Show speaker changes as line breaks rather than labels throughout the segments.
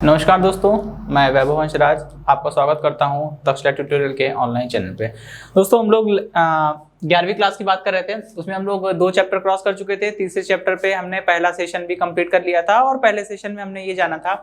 नमस्कार दोस्तों, मैं वैभव हंसराज आपका स्वागत करता हूं तक्षशिला ट्यूटोरियल के ऑनलाइन चैनल पे। दोस्तों हम लोग 11वीं क्लास की बात कर रहे थे। उसमें हम लोग 2 चैप्टर क्रॉस कर चुके थे। तीसरे चैप्टर पे हमने पहला सेशन भी कंप्लीट कर लिया था और पहले सेशन में हमने ये जाना था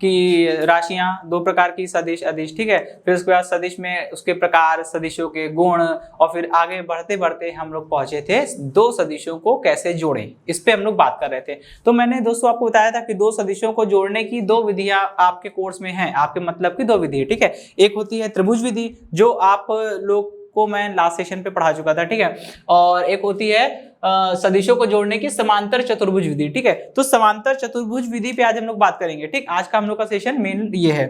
कि राशियां 2 प्रकार की, सदिश अदिश, ठीक है। फिर उसके बाद सदिश में उसके प्रकार, सदिशों के गुण, और फिर आगे बढ़ते बढ़ते हम लोग पहुंचे थे 2 सदिशों को कैसे जोड़ें, इस पे हम लोग बात कर रहे थे। तो मैंने दोस्तों आपको बताया था कि 2 सदिशों को जोड़ने की 2 विधियां आपके कोर्स में हैं, आपके मतलब की 2 विधि है, ठीक है। एक होती है त्रिभुज विधि, जो आप लोग को मैं लास्ट सेशन पे पढ़ा चुका था, ठीक है। और एक होती है सदिशों को जोड़ने की समांतर चतुर्भुज विधि, ठीक है। तो समांतर चतुर्भुज विधि पे आज हम लोग बात करेंगे, ठीक। आज का हम लोग का सेशन मेन ये है।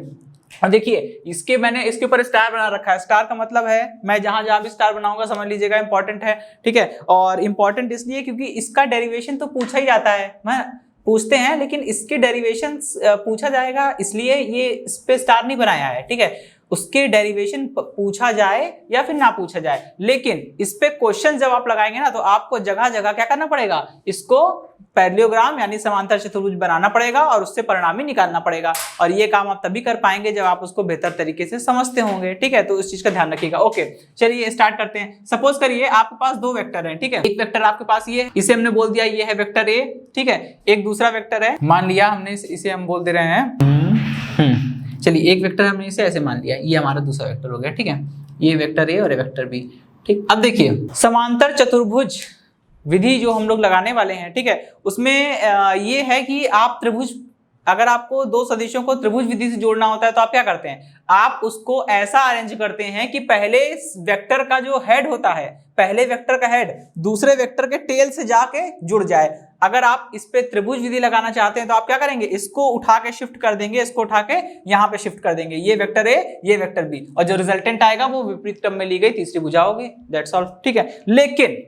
और देखिए मैंने इसके ऊपर स्टार बना रखा है। स्टार का मतलब है, मैं जहां जहां भी स्टार बनाऊंगा समझ लीजिएगा इंपॉर्टेंट है, ठीक है। और इंपॉर्टेंट इसलिए क्योंकि इसका डेरिवेशन तो पूछा ही जाता है, मैं पूछते हैं, लेकिन इसके डेरिवेशन पूछा जाएगा, इसलिए ये इस पे स्टार नहीं बनाया है, ठीक है। उसके डेरिवेशन पूछा जाए या फिर ना पूछा जाए, लेकिन इस पे क्वेश्चन जब आप लगाएंगे ना, तो आपको जगह जगह क्या करना पड़ेगा, इसको पैरेललोग्राम यानी समांतर चतुर्भुज बनाना पड़ेगा और उससे परिणामी निकालना पड़ेगा। और ये काम आप तभी कर पाएंगे जब आप उसको बेहतर तरीके से समझते होंगे, ठीक है। तो इस चीज का ध्यान रखिएगा। ओके, चलिए स्टार्ट करते हैं। सपोज करिए आपके पास 2 वेक्टर हैं, ठीक है। एक वेक्टर आपके पास ये, इसे हमने बोल दिया ये है वेक्टर ए, ठीक है। एक दूसरा वेक्टर है, मान लिया हमने इसे हम बोल दे रहे हैं चलिए एक वेक्टर हमने इसे ऐसे मान लिया, ये हमारा दूसरा वेक्टर हो गया, ठीक है। ये वेक्टर ए और ये वेक्टर बी, ठीक। अब देखिए समांतर चतुर्भुज विधि जो हम लोग लगाने वाले हैं, ठीक है, उसमें ये है कि आप त्रिभुज, अगर आपको 2 सदिशों को त्रिभुज विधि से जोड़ना होता है तो आप क्या करते हैं, आप उसको ऐसा अरेंज करते हैं कि पहले वेक्टर का जो हेड होता है, पहले वेक्टर का हेड दूसरे वेक्टर के टेल से जाके जुड़ जाए। अगर आप इस पे त्रिभुज विधि लगाना चाहते हैं तो आप क्या करेंगे, इसको उठा के शिफ्ट कर देंगे, इसको उठा के यहाँ पे शिफ्ट कर देंगे, ये वेक्टर ए, ये वेक्टर बी, और जो रिजल्टेंट आएगा वो विपरीत क्रम में ली गई तीसरी भुजा होगी। दैट्स ऑल, ठीक है। लेकिन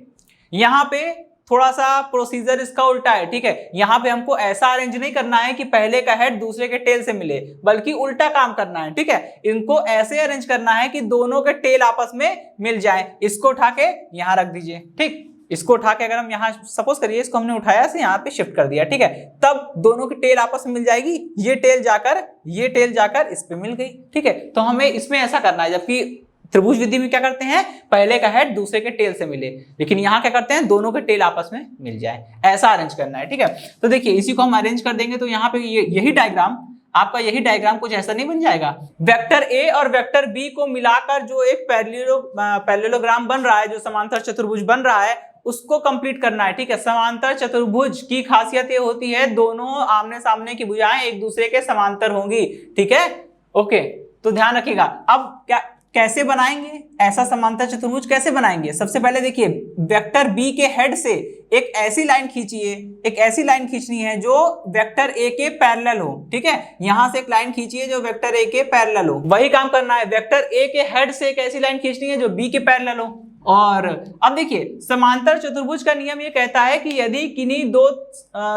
यहाँ पे थोड़ा सा प्रोसीजर इसका उल्टा है, ठीक है। यहाँ पे हमको ऐसा अरेंज नहीं करना है कि पहले का हेड दूसरे के टेल से मिले, बल्कि उल्टा काम करना है, ठीक है। इनको ऐसे अरेंज करना है कि दोनों के टेल आपस में मिल जाएं। इसको उठा के यहाँ रख दीजिए, ठीक। इसको उठा के अगर हम यहाँ सपोज करिए इसको हमने उठाया से यहाँ पे शिफ्ट कर दिया, ठीक है, तब दोनों की टेल आपस में मिल जाएगी। ये टेल जाकर इस पे मिल गई, ठीक है। तो हमें इसमें ऐसा करना है, जबकि त्रिभुज विधि में क्या करते हैं, पहले का हेड दूसरे के टेल से मिले, लेकिन यहाँ क्या करते हैं, दोनों के टेल आपस में मिल जाए, ऐसा अरेंज करना है, ठीक है। तो देखिए इसी को हम अरेंज कर देंगे तो यहाँ पे यही डायग्राम, आपका यही डायग्राम कुछ ऐसा नहीं बन जाएगा। वेक्टर ए और वेक्टर बी को मिलाकर जो एक पैरेललोग्राम बन रहा है, जो समांतर चतुर्भुज बन रहा है, उसको कंप्लीट करना है, ठीक है। समांतर चतुर्भुज की खासियत ये होती है, दोनों आमने सामने की भुजाएं एक दूसरे के समांतर होंगी, ठीक है। ओके, तो ध्यान रखिएगा। अब कैसे बनाएंगे ऐसा समांतर चतुर्भुज, कैसे बनाएंगे? सबसे पहले देखिए वेक्टर बी के हेड से एक ऐसी लाइन खींचिए, एक ऐसी लाइन खींचनी है जो वेक्टर ए के पैरेलल हो, ठीक है। यहां से एक लाइन खींचिए जो वेक्टर ए के पैरेलल हो, वही काम करना है। वेक्टर ए के हेड से एक ऐसी लाइन खींचनी है जो बी के पैरेलल हो। और अब देखिए समांतर चतुर्भुज का नियम ये कहता है कि यदि किन्हीं 2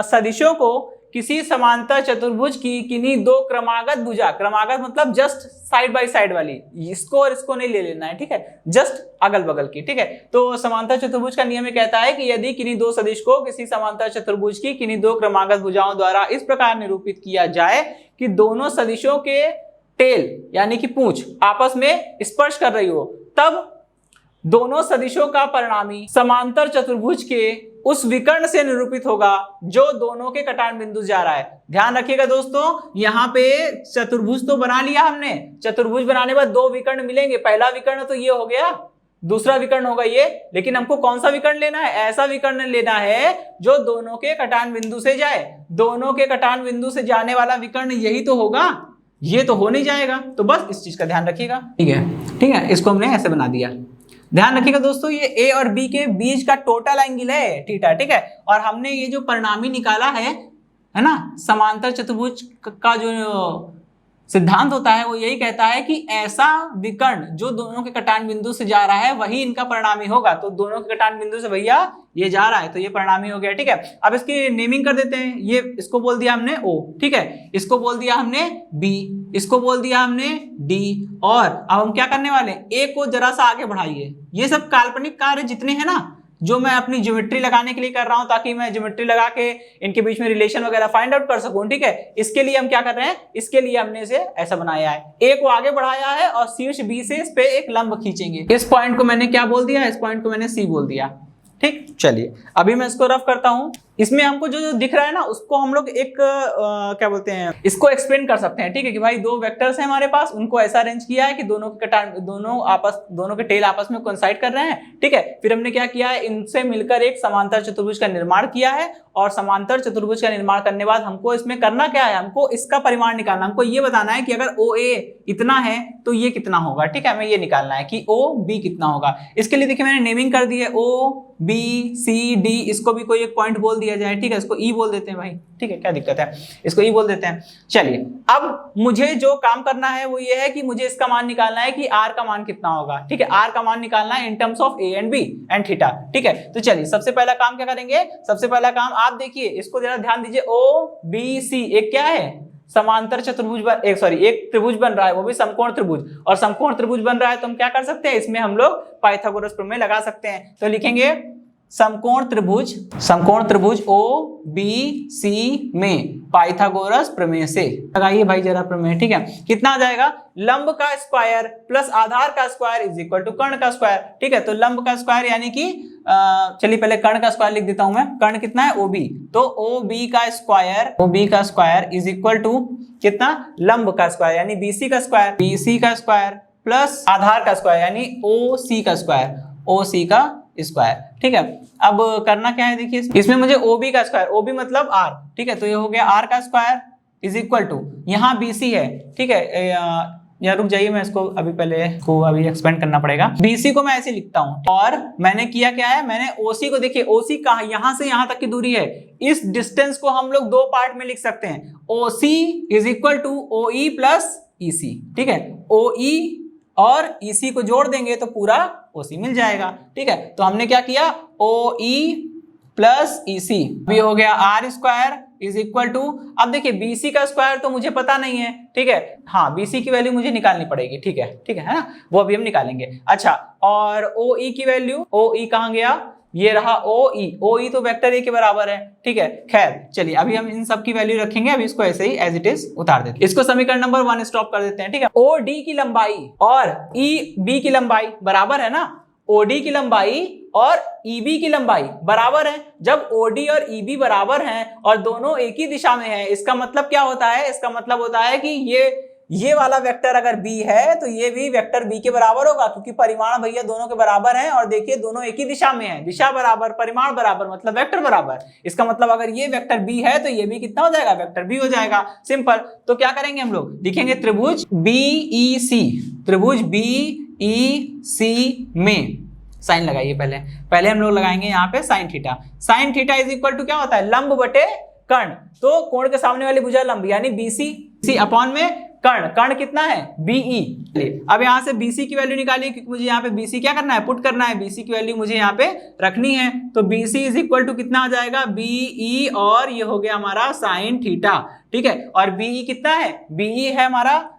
सदिशों को किसी समांतर चतुर्भुज की किन्हीं 2 क्रमागत भुजा, क्रमागत मतलब जस्ट साइड बाय साइड वाली, इसको और इसको नहीं ले लेना है, ठीक है, जस्ट अगल बगल की, ठीक है। तो समांतर चतुर्भुज का नियम ये कहता है कि यदि किन्हीं 2 सदिश को किसी समांतर चतुर्भुज की किन्हीं 2 क्रमागत भुजाओं द्वारा इस प्रकार निरूपित किया जाए कि दोनों सदिशों के टेल यानी कि पूंछ आपस में स्पर्श कर रही हो, तब दोनों सदिशों का परिणामी समांतर चतुर्भुज के उस विकर्ण से निरूपित होगा जो दोनों के कटान बिंदु जा रहा है। ध्यान रखिएगा दोस्तों, यहाँ पे चतुर्भुज तो बना लिया हमने, चतुर्भुज बनाने के बाद 2 विकर्ण मिलेंगे। पहला विकर्ण तो ये हो गया, दूसरा विकर्ण होगा ये, लेकिन हमको कौन सा विकर्ण लेना है, ऐसा विकर्ण लेना है जो दोनों के कटान बिंदु से जाए। दोनों के कटान बिंदु से जाने वाला विकर्ण यही तो होगा, ये तो हो नहीं जाएगा। तो बस इस चीज का ध्यान रखिएगा, ठीक है, ठीक है। इसको हमने ऐसे बना दिया। ध्यान रखिएगा दोस्तों, ये ए और बी के बीच का टोटल एंगल है थीटा, ठीक है। और हमने ये जो परिणामी निकाला है ना, समांतर चतुर्भुज का जो सिद्धांत होता है वो यही कहता है कि ऐसा विकर्ण जो दोनों के कटान बिंदु से जा रहा है वही इनका परिणामी होगा। तो दोनों के कटान बिंदु से भैया ये जा रहा है तो ये परिणामी हो गया, ठीक है। अब इसकी नेमिंग कर देते हैं। ये इसको बोल दिया हमने ओ, ठीक है, इसको बोल दिया हमने बी, इसको बोल दिया हमने डी, और अब हम क्या करने वाले हैं, ए को जरा सा आगे बढ़ाइए। ये सब काल्पनिक कार्य जितने हैं ना, जो मैं अपनी ज्योमेट्री लगाने के लिए कर रहा हूं, ताकि मैं ज्योमेट्री लगा के इनके बीच में रिलेशन वगैरह फाइंड आउट कर सकूं। ठीक है, इसके लिए हम क्या कर रहे हैं, इसके लिए हमने इसे ऐसा बनाया है, ए को आगे बढ़ाया है और शीर्ष बी से इस पे एक लंब खींचेंगे। इस पॉइंट को मैंने क्या बोल दिया, इस पॉइंट को मैंने सी बोल दिया। ठीक, चलिए अभी मैं इसको रफ करता हूं। इसमें हमको जो जो दिख रहा है ना, उसको हम लोग एक क्या बोलते हैं, इसको एक्सप्लेन कर सकते हैं। ठीक है, कि भाई दो वेक्टर्स हैं हमारे पास, उनको ऐसा अरेंज किया है कि दोनों के टेल आपस में कोइंसाइड कर रहे हैं। ठीक है, फिर हमने क्या किया है, इनसे मिलकर एक समांतर चतुर्भुज का निर्माण किया है, और समांतर चतुर्भुज का निर्माण करने के बाद हमको इसमें करना क्या है, हमको इसका परिमाण निकालना। हमको ये बताना है कि अगर OA इतना है तो ये कितना होगा। ठीक है, हमें ये निकालना है कि OB कितना होगा। इसके लिए देखिए मैंने नेमिंग कर दी है, OBCD, इसको भी कोई एक पॉइंट बोल दिया जाए। ठीक है, इसको E बोल देते हैं भाई। ठीक है, क्या दिक्कत है, इसको E बोल देते हैं। चलिए अब मुझे जो काम करना है वो ये है कि मुझे इसका मान निकालना है कि R का मान कितना होगा। ठीक है, R का मान निकालना है in terms of A and B and theta. ठीक है, तो चलिए सबसे पहला काम क्या करेंगे, सबसे पहला काम आप देखिए, इसको जरा ध्यान दीजिए। OBC एक क्या है, समांतर चतुर्भुज एक त्रिभुज बन रहा है, वो भी समकोण त्रिभुज, और समकोण त्रिभुज बन रहा है तो हम क्या कर सकते हैं, इसमें हम लोग पाइथागोरस प्रमेय लगा सकते हैं। तो लिखेंगे समकोण त्रिभुज OBC में पाइथागोरस प्रमेय से लगाइए भाई जरा प्रमेय। ठीक है, कितना आ जाएगा, लंब का स्क्वायर प्लस आधार का स्क्वायर इज इक्वल टू कर्ण का स्क्वायर। ठीक है, तो लंब का स्क्वायर यानी कि चलिए पहले कर्ण का स्क्वायर लिख देता हूं मैं। कर्ण कितना है, OB, तो OB का स्क्वायर इज इक्वल टू कितना, लंब का स्क्वायर यानी BC का स्क्वायर प्लस आधार का स्क्वायर यानी OC का स्क्वायर। ठीक है, अब करना क्या है, देखिए इसमें मुझे OB का स्क्वायर, OB मतलब R। ठीक है, तो ये हो गया R का स्क्वायर इज इक्वल टू, यहाँ BC है। ठीक है, या रुक जाइए, मैं इसको अभी एक्सपेंड करना पड़ेगा। BC को मैं ऐसे लिखता हूं, और मैंने किया क्या है, मैंने OC को, देखिए OC कहां, यहां से यहां तक की दूरी है। इस डिस्टेंस को हम लोग दो पार्ट में लिख सकते हैं, OC is equal to OE plus EC। ठीक है, OE और EC को जोड़ देंगे तो पूरा OC मिल जाएगा। ठीक है, तो हमने क्या किया, OE प्लस EC, भी हो गया R square is equal to, अब देखिए BC का स्क्वायर तो मुझे पता नहीं है। ठीक है, हाँ BC की वैल्यू मुझे निकालनी पड़ेगी। ठीक है ना, वो अभी हम निकालेंगे। अच्छा, और OE की वैल्यू, OE कहां गया, ये रहा OE तो वेक्टर A के बराबर है। ठीक है, खैर चलिए अभी हम इन सब की वैल्यू रखेंगे, अभी इसको ऐसे ही एज इट इज उतार देते हैं। इसको समीकरण नंबर 1 स्टॉप कर देते हैं। ठीक है, OD की लंबाई और EB की लंबाई बराबर है ना, OD की लंबाई और EB की लंबाई बराबर है। जब OD और EB बराबर हैं और दोनों एक ही दिशा में हैं, इसका मतलब क्या होता है, इसका मतलब होता है कि ये वाला वेक्टर अगर B है तो ये भी वेक्टर B के बराबर होगा, क्योंकि परिमाण भैया दोनों के बराबर हैं, और देखिए दोनों एक ही दिशा में हैं, दिशा बराबर परिमाण बराबर मतलब वेक्टर बराबर। इसका मतलब अगर ये वेक्टर B है तो ये भी कितना हो जाएगा, वेक्टर B हो जाएगा। सिंपल, तो क्या करेंगे हम लोग, लिखेंगे त्रिभुज BEC में साइन लगाइए। पहले हम लोग लगाएंगे यहाँ पे sine theta. Sine theta is equal to क्या होता है, लंब बटे कर्ण, तो कोण के सामने वाली भुजा लंब यानी BC अपॉन में कर्ण कितना है, BE। अब यहाँ से BC की वैल्यू निकालिए, क्योंकि मुझे यहाँ पे BC क्या करना है, पुट करना है, BC की वैल्यू मुझे यहाँ पे रखनी है। तो BC इज इक्वल टू कितना आ जाएगा, BE, और ये हो गया हमारा साइन थीटा। ठीक है, और BE कितना है, BE है हमारा,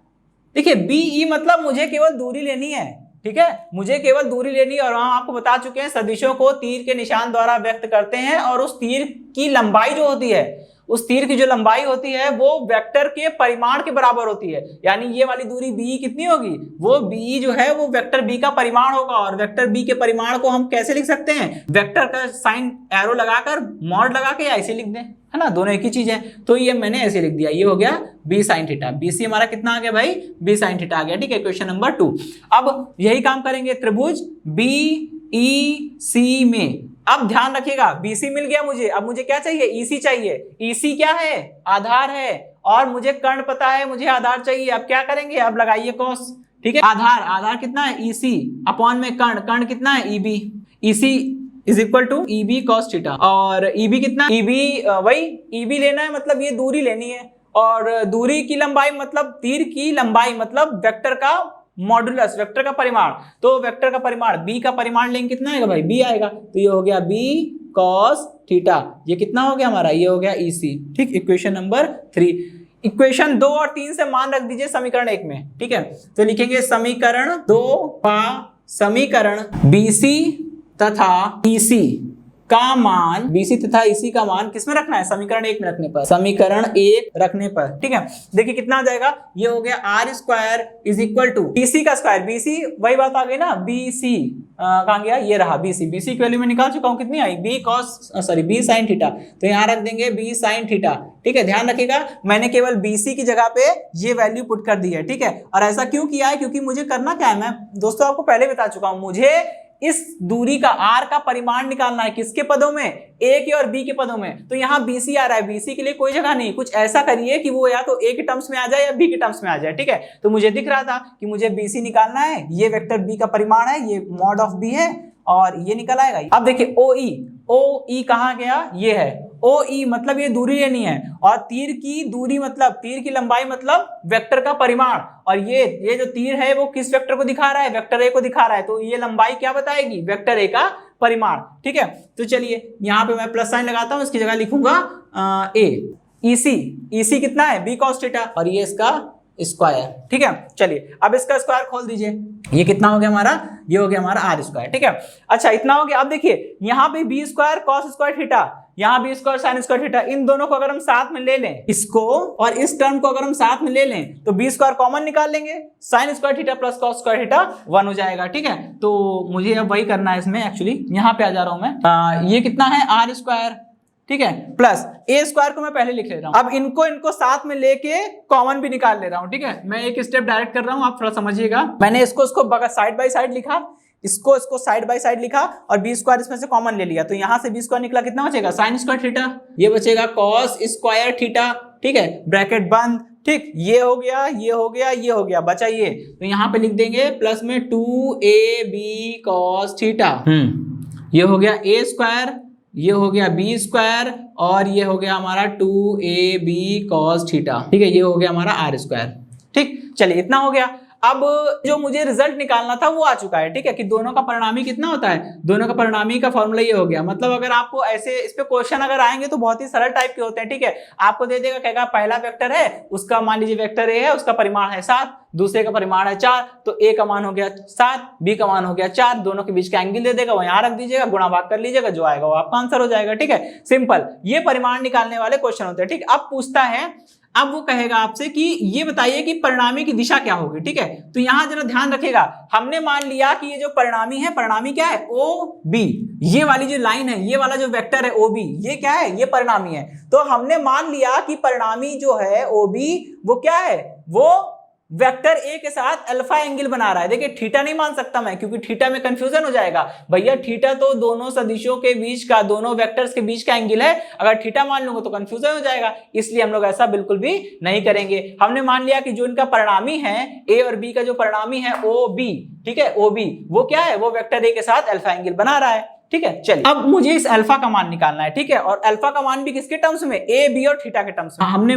देखिए BE मतलब मुझे केवल दूरी लेनी है। ठीक है, मुझे केवल दूरी लेनी है, और हम आपको बता चुके हैं सदिशों को तीर के निशान द्वारा व्यक्त करते हैं, और उस तीर की लंबाई जो होती है, उस तीर की जो लंबाई होती है वो वेक्टर के परिमाण के बराबर होती है। यानी ये वाली दूरी BE कितनी होगी, वो BE जो है वो वेक्टर B का परिमाण होगा, और वेक्टर B के परिमाण को हम कैसे लिख सकते हैं, वेक्टर का साइन एरो लगाकर मॉड लगा के ऐसे लिख दें, है ना, दोनों एक ही चीज है। तो ये मैंने ऐसे लिख दिया, ये हो गया B साइन थीटा। BC हमारा कितना आ गया भाई, B साइन थीटा आ गया। ठीक है, क्वेश्चन नंबर 2। अब यही काम करेंगे त्रिभुज BEC में। अब ध्यान रखिएगा, BC मिल गया मुझे, अब मुझे क्या चाहिए, EC चाहिए। EC क्या है, आधार है, और मुझे कर्ण पता है, मुझे आधार चाहिए। अब क्या करेंगे, अब लगाइए कॉस। ठीक है, आधार कितना है, EC अपॉन में कर्ण कितना है, EB। EC is equal to EB cos theta, और EB कितना, वही EB लेना है, मतलब ये दूरी लेनी है, और दूरी की लंबाई मतलब तीर की लंबाई मतलब वेक्टर का मॉडुलस, वेक्टर का परिमाण। तो वेक्टर का परिमाण B का परिमाण लेंगे, कितना आएगा भाई, B आएगा, तो ये हो गया B cos थीटा। ये कितना हो गया हमारा, ये हो गया EC। ठीक, इक्वेशन नंबर 3। इक्वेशन 2 और 3 से मान रख दीजिए समीकरण 1 में। ठीक है, तो लिखेंगे समीकरण 2 का समीकरण BC तथा EC का मान, BC तथा EC का मान किसमें रखना है, समीकरण 1 में रखने पर, समीकरण 1 रखने पर, ठीक है। देखिए कितना आ जाएगा, ये हो गया R square is equal to BC का स्क्वायर, BC वही बात आ गई ना, BC कहाँ गया, ये रहा BC, BC की वैल्यू में निकाल चुका हूँ, कितनी आई, B sin थीटा, तो यहाँ रख देंगे B sin थीटा, ठीक है। ध्यान रखिएगा मैंने केवल BC की जगह पे ये वैल्यू पुट कर दी है, ठीक है। और ऐसा क्यों किया है, क्योंकि मुझे करना क्या है, मैं दोस्तों आपको पहले बता चुका हूं, मुझे इस दूरी का R का परिमाण निकालना है, किसके पदों में, A के और B के पदों में। तो यहाँ BC आ रहा है, BC के लिए कोई जगह नहीं, कुछ ऐसा करिए कि वो या तो A के टर्म्स में आ जाए या B के टर्म्स में आ जाए, ठीक है। तो मुझे दिख रहा था कि मुझे BC निकालना है, ये वेक्टर B का परिमाण है, ये मॉड ऑफ B है और ये निकल आएगा। अब देखिए OE कहाँ गया, ये है OE, मतलब ये दूरी लेनी है, और तीर की दूरी मतलब तीर की लंबाई मतलब वेक्टर का परिमाण, और ये जो तीर है वो किस वेक्टर को दिखा रहा है, वेक्टर A को दिखा रहा है, तो ये लंबाई क्या बताएगी, वेक्टर A का परिमाण, ठीक है। तो चलिए यहाँ पे मैं प्लस साइन लगाता हूँ, इसकी जगह लिखूंगा A, EC कितना है, B cos थीटा, और ये इसका स्क्वायर, ठीक है। चलिए अब इसका स्क्वायर खोल दीजिए, ये कितना हो गया हमारा, ये हो गया हमारा R स्क्वायर, ठीक है। अच्छा इतना हो गया। अब देखिए यहाँ पे B square cos square theta, यहाँ B square sine square theta, इन दोनों को अगर हम साथ में ले लें, इसको और इस टर्म को अगर हम साथ में ले लें तो B स्क्वायर कॉमन निकाल लेंगे, sign square theta plus cos square theta 1 हो जाएगा, ठीक है। तो मुझे अब वही करना है इसमें, एक्चुअली यहाँ पे आ जा रहा हूं मैं, ये कितना है R स्क्वायर, ठीक है, प्लस A स्क्वायर को मैं पहले लिख ले रहा हूं, अब इनको साथ में लेके कॉमन भी निकाल ले रहा हूं, ठीक है। मैं एक स्टेप डायरेक्ट कर रहा हूं, आप थोड़ा समझिएगा। मैंने इसको साइड बाय साइड लिखा, इसको साइड बाय साइड लिखा, और B स्क्वायर इसमें से कॉमन ले लिया, तो यहां से B स्क्वायर निकला, कितना बचेगा, साइन स्क्वायर थीटा, ये बचेगा कॉस स्क्वायर थीटा, ठीक है, ब्रैकेट बंद, ठीक, ये हो गया, ये हो गया, ये हो गया, बचा ये, तो यहाँ पे लिख देंगे प्लस में 2AB cos थीटा, ये हो गया A स्क्वायर, ये हो गया B स्क्वायर, और ये हो गया हमारा 2AB cos थीटा, ठीक है, ये हो गया हमारा R स्क्वायर, ठीक। चलिए इतना हो गया। अब जो मुझे रिजल्ट निकालना था वो आ चुका है, ठीक है, कि दोनों का परिणामी कितना होता है, दोनों का परिणामी का फॉर्मूला ये हो गया। मतलब अगर आपको ऐसे इस पे क्वेश्चन अगर आएंगे तो बहुत ही सरल टाइप के होते हैं, ठीक है। आपको दे देगा, कहेगा पहला वेक्टर है, उसका मान लीजिए वेक्टर A है, उसका परिमाण है 7, दूसरे का परिमाण है 4, तो A का मान हो गया 7, B का मान हो गया 4, दोनों के बीच का एंगल दे देगा, वो यहाँ रख दीजिएगा, गुणा भाग कर लीजिएगा, जो आएगा वो आपका आंसर हो जाएगा, ठीक है, सिंपल। ये परिमाण निकालने वाले क्वेश्चन होते हैं, ठीक। अब पूछता है, अब वो कहेगा आपसे कि ये बताइए कि परिणामी की दिशा क्या होगी, ठीक है। तो यहां जरा ध्यान रखिएगा, हमने मान लिया कि ये जो परिणामी है, परिणामी क्या है, OB, ये वाली जो लाइन है, ये वाला जो वेक्टर है OB, ये क्या है, ये परिणामी है। तो हमने मान लिया कि परिणामी जो है OB वो क्या है, वो वेक्टर A के साथ अल्फा एंगल बना रहा है। देखिए थीटा नहीं मान सकता मैं, क्योंकि थीटा में कंफ्यूजन हो जाएगा, भैया थीटा तो दोनों सदिशों के बीच का, दोनों वेक्टर्स के बीच का एंगल है, अगर थीटा मान लूंगा तो कंफ्यूजन हो जाएगा, इसलिए हम लोग ऐसा बिल्कुल भी नहीं करेंगे। हमने मान लिया कि जो इनका परिणामी है A और B का जो परिणामी है OB, ठीक है, OB वो क्या है, वो वेक्टर A के साथ अल्फा एंगल बना रहा है, ठीक है। चलिए अब मुझे इस अल्फा का मान निकालना है, ठीक है, और अल्फा का मान भी किसके टर्म्स में, A B और थीटा के टर्म्स में। हमने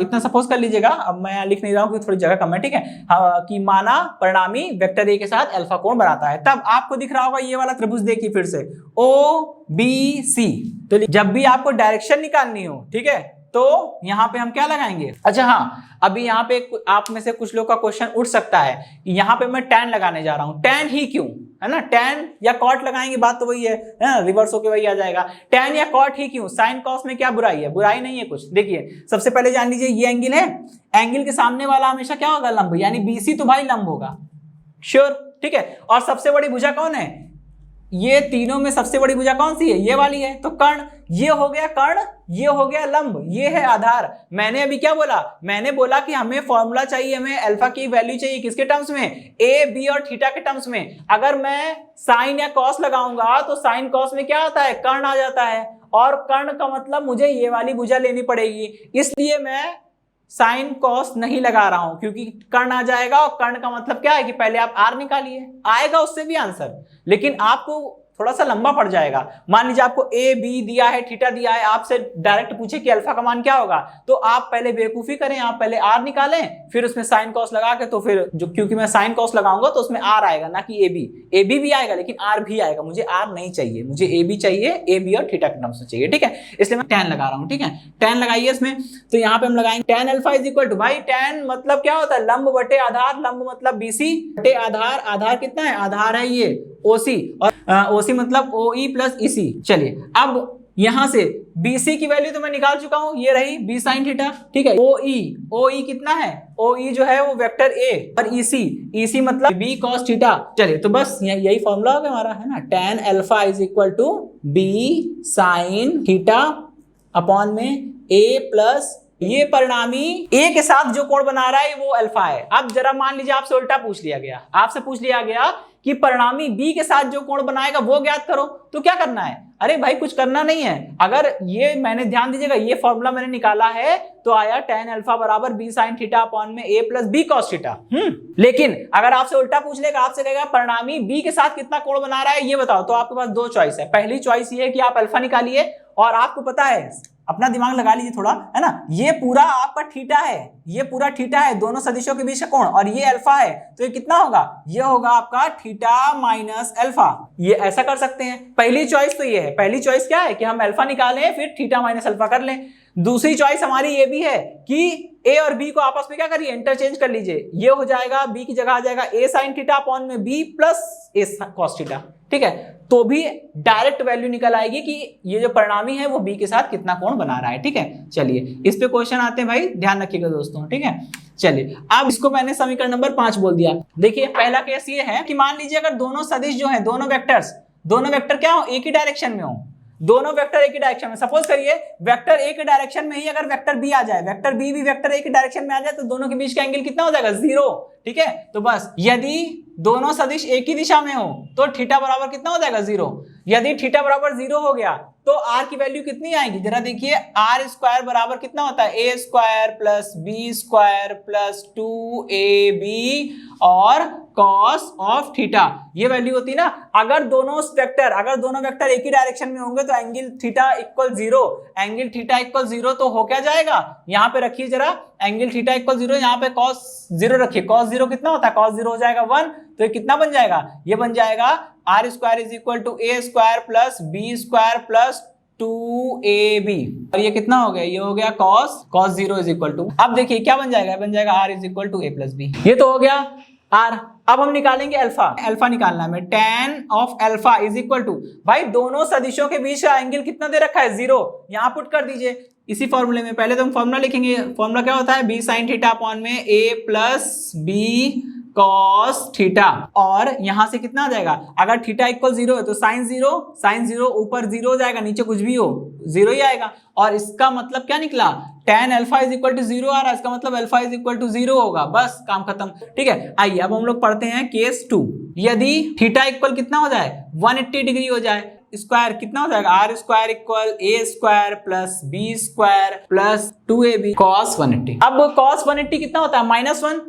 इतना सपोज कर लीजिएगा, अब मैं लिख नहीं रहा हूं क्योंकि थोड़ी जगह कम है, ठीक है, कि माना परिणामी वेक्टर A के साथ अल्फा कोण बनाता है, तब आपको दिख रहा होगा ये वाला त्रिभुज, देखिए फिर से OBC। तो जब भी आपको डायरेक्शन निकालनी हो, ठीक है, तो यहाँ पे हम क्या लगाएंगे, अच्छा हाँ, अभी यहाँ पे आप में से कुछ लोग का क्वेश्चन उठ सकता है, यहाँ पे मैं tan लगाने जा रहा हूँ, tan ही क्यों, है ना, tan या cot लगाएंगे, बात तो वही है ना, रिवर्स होके वही आ जाएगा, tan या cot ही क्यों, sin cos में क्या बुराई है, बुराई नहीं है कुछ। देखिए सबसे पहले जान लीजिए ये एंगल है, एंगल के सामने वाला हमेशा क्या होगा, लंब, यानी BC तो भाई लंब होगा, श्योर, ठीक है। और सबसे बड़ी भुजा कौन है, ये तीनों में सबसे बड़ी भुजा कौन सी है, ये वाली है, तो कर्ण, ये हो गया कर्ण, ये हो गया लंब, ये है आधार। मैंने अभी क्या बोला, मैंने बोला कि हमें फॉर्मूला चाहिए, हमें अल्फा की वैल्यू चाहिए, किसके टर्म्स में, A B और थीटा के टर्म्स में। अगर मैं साइन या कॉस लगाऊंगा तो साइन कॉस में क्या आता है, कर्ण आ जाता है, और कर्ण का मतलब मुझे ये वाली भुजा लेनी पड़ेगी, इसलिए मैं साइन कॉस नहीं लगा रहा हूं, क्योंकि कर्ण आ जाएगा, और कर्ण का मतलब क्या है कि पहले आप R निकालिए, आएगा उससे भी आंसर, लेकिन आपको थोड़ा सा लंबा पड़ जाएगा। मान लीजिए आपको A B दिया है, थीटा दिया है, आपसे डायरेक्ट पूछे कि अल्फा का मान क्या होगा, तो आप पहले बेवकूफी करें, आप पहले R निकालें, फिर उसमें साइन कॉस लगा के, तो फिर जो, क्योंकि मैं साइन कॉस लगाऊंगा तो उसमें R आएगा, ना कि AB भी आएगा, लेकिन R भी आएगा, मुझे R नहीं चाहिए, मुझे AB चाहिए, A B और थीटा के टर्म्स में चाहिए, ठीक है, इसलिए मैं tan लगा रहा हूं, ठीक है, tan लगाइए इसमें। तो यहाँ पे हम लगाएंगे tan alpha is equal to, भाई tan मतलब क्या होता है, लंब बटे आधार, लंब मतलब BC बटे आधार, आधार कितना है, आधार है ये OC, और OC OC मतलब OE प्लस EC। चलिए अब यहां से BC की वैल्यू तो मैं निकाल चुका हूं, ये रही B sin थीटा, ठीक है। OE कितना है, OE जो है वो वेक्टर A, और EC मतलब B cos थीटा। चलिए तो बस यही फॉर्मूला हो गया हमारा, है ना, tan alpha is equal to B sin theta upon में A प्लस ये परिणामी A के साथ जो कोण बना रहा है वो अल्फा है। अब जरा मान लीजिए आपसे उल्टा पूछ लिया गया, आपसे पूछ लिया गया कि परिणामी B के साथ जो कोण बनाएगा वो ज्ञात करो, तो क्या करना है? अरे भाई कुछ करना नहीं है। अगर ये मैंने ध्यान दीजिएगा, ये फॉर्मूला मैंने निकाला है तो आया tan अल्फा बराबर B sin थीटा अपॉन में A plus B cos theta. लेकिन अगर आपसे उल्टा पूछ लेगा, आपसे कहेगा परिणामी B के साथ कितना कोण बना रहा है ये बताओ, तो आपके पास दो चॉइस है। पहली चॉइस ये है कि आप अल्फा निकालिए, और आपको पता है, अपना दिमाग लगा लीजिए थोड़ा, है ना, ये पूरा आपका थीटा है, ये पूरा थीटा है, दोनों सदिशों के बीच का कोण, और ये अल्फा है, तो ये कितना होगा? ये होगा आपका थीटा माइनस अल्फा। ये ऐसा कर सकते हैं। पहली चॉइस तो ये है, पहली चॉइस क्या है कि हम अल्फा निकालें फिर थीटा माइनस अल्फा कर लें। दूसरी चॉइस हमारी ये भी है कि A और B को आपस में क्या करिए, इंटरचेंज कर लीजिए। ये हो जाएगा B की जगह आ जाएगा A sin थीटा अपॉन में B plus A cos theta, ठीक है। तो भी डायरेक्ट वैल्यू निकल आएगी कि ये जो परिणामी है वो B के साथ कितना कोण बना रहा है, ठीक है। चलिए इस पे क्वेश्चन आते हैं भाई, ध्यान रखिएगा दोस्तों, ठीक है। चलिए अब इसको मैंने समीकरण नंबर 5 बोल दिया। देखिए पहला केस ये है कि मान लीजिए अगर दोनों सदिश जो है, दोनों वेक्टर क्या हो, एक ही डायरेक्शन में हो, दोनों वेक्टर एक ही डायरेक्शन में। सपोज करिए वेक्टर एक डायरेक्शन में ही अगर वेक्टर बी आ जाए, वेक्टर बी भी वेक्टर एक ही डायरेक्शन में आ जाए, तो दोनों के बीच का एंगल कितना हो जाएगा? 0, ठीक है। तो बस यदि दोनों सदिश एक ही दिशा में हो तो थीटा बराबर कितना हो जाएगा? 0। यदि थीटा बराबर 0 हो गया तो आर की वैल्यू कितनी आएगी? जरा देखिए, आर स्क्वायर बराबर कितना होता है? A square plus B square plus 2ab और cos ऑफ थीटा, ये वैल्यू होती है ना। अगर दोनों वेक्टर एक ही डायरेक्शन में होंगे तो angle theta equal 0, angle theta equal 0 तो हो क्या जाएगा? यहाँ पे रखिए जरा, एंगल थीटा इक्वल 0, यहाँ पे cos 0 रखिए। cos 0 कितना होता है? cos 0 हो जाएगा 1, तो ये कितना बन जाएगा? ये बन जाएगा R square is equal to A square plus B square plus 2ab, और ये कितना हो गया? ये हो गया cos 0 इज इक्वल टू, अब देखिए क्या बन जाएगा? बन जाएगा r is equal to a plus B. ये तो हो गया r। अब हम निकालेंगे अल्फा निकालना है हमें। tan of alpha is equal to, भाई दोनों सदिशों के बीच का एंगल कितना दे रखा है? 0। यहां पुट कर दीजिए इसी फॉर्मूले में। पहले तो हम फॉर्मूला लिखेंगे, फॉर्मूला क्या होता है? b sin थीटा अपॉन में a plus b cos theta, और यहां से कितना आ जाएगा? अगर थीटा इक्वल 0 है तो साइन 0 ऊपर 0 हो जाएगा, नीचे कुछ भी हो 0 ही आएगा। और इसका मतलब क्या निकला? tan alpha is equal to 0 आ रहा है, इसका मतलब अल्फा इज इक्वल टू 0 होगा। बस काम खत्म, ठीक है। आइए अब हम लोग पढ़ते हैं केस 2। यदि थीटा इक्वल कितना हो जाए? 180 डिग्री हो जाए, स्क्वायर कितना हो जाएगा? R square equal A square plus B square plus 2ab cos 180। अब cos 180 कितना होता है? -1,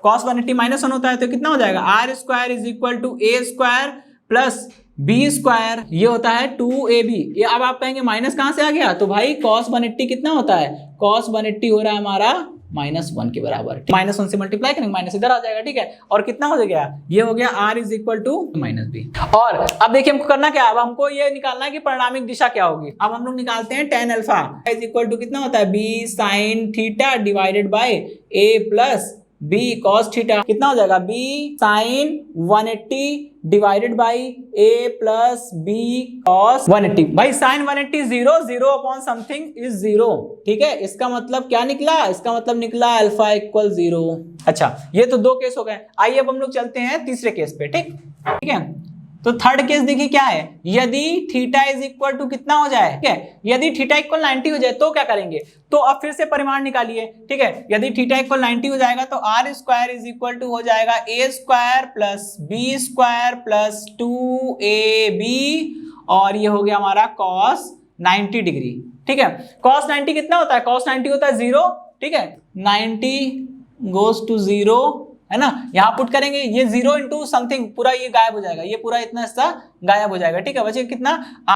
cos 180 -1 होता है, तो कितना हो जाएगा? R square is equal to A square plus B square, ये होता है 2ab। ये अब आप कहेंगे माइनस कहां से आ गया? तो भाई cos 180 कितना होता है? cos 180 हो रहा है हमारा -1 के बराबर, -1 से मल्टीप्लाई करेंगे, माइनस इधर आ जाएगा, ठीक है। और कितना हो गया? ये हो गया r is equal to -b। और अब देखिए हमको करना क्या है? अब हमको ये निकालना है कि परिणामिक दिशा क्या होगी। अब हम लोग निकालते हैं tan alpha is equal to कितना होता है? b sin theta divided by a plus b cos theta, कितना हो जाएगा? b sin 180 divided by a plus b cos 180। भाई sin 180 0 अपॉन समथिंग इज 0, ठीक है। इसका मतलब क्या निकला? इसका मतलब निकला अल्फा इक्वल 0। अच्छा, ये तो दो केस हो गए। आइए अब हम लोग चलते हैं तीसरे केस पे, ठीक है। तो थर्ड केस देखिए क्या है? यदि थीटा इज इक्वल टू कितना हो जाए, ठीक है, यदि थीटा इक्वल 90 हो जाए तो क्या करेंगे? तो अब फिर से परिमाण निकालिए, ठीक है। यदि थीटा इक्वल 90 हो जाएगा तो R square is equal to हो जाएगा A square plus B square plus 2ab, और ये हो गया हमारा cos 90 डिग्री, ठीक है। cos 90 कितना होता है? cos 90 होता है 0, ठीक है। 90 गोज टू 0, है ना। यहाँ पुट करेंगे, ये 0 इंटू समथिंग पूरा ये गायब हो जाएगा, ये पूरा इतना हिस्सा गायब हो जाएगा, ठीक है। बचे कितना?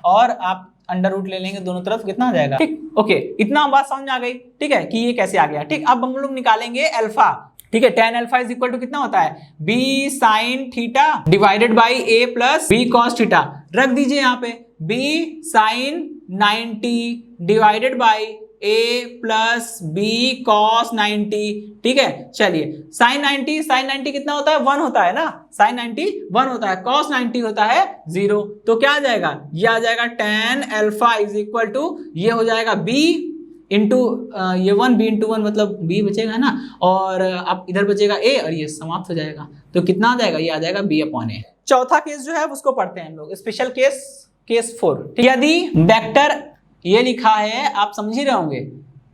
और आप अंडर रूट ले लेंगे दोनों तरफ, कितना आ जाएगा? ठीक, ओके, इतना बात समझ आ गई, ठीक है, कि ये कैसे आ गया, ठीक। अब हम लोग निकालेंगे अल्फा, ठीक है। tan alpha is equal to कितना होता है? b sin theta divided by a plus b cos theta. रख दीजिए यहाँ पे b sin 90 divided by A plus B cos 90। ठीक है, चलिए साइन 90 कितना होता है 1 होता है ना, साइन 90 1 होता है, कॉस 90 होता है 0। तो क्या आ जाएगा, ये आ जाएगा tan alpha is equal to, ये हो जाएगा b इंटू ये 1 b इंटू 1 मतलब b बचेगा ना, और अब इधर बचेगा a और ये समाप्त हो जाएगा। तो कितना आ जाएगा, ये आ जाएगा b अपॉन a। चौथा केस जो है उसको पढ़ते हैं हम लोग, स्पेशल केस, केस 4। यदि वेक्टर ये लिखा है, आप समझ ही रहे होंगे,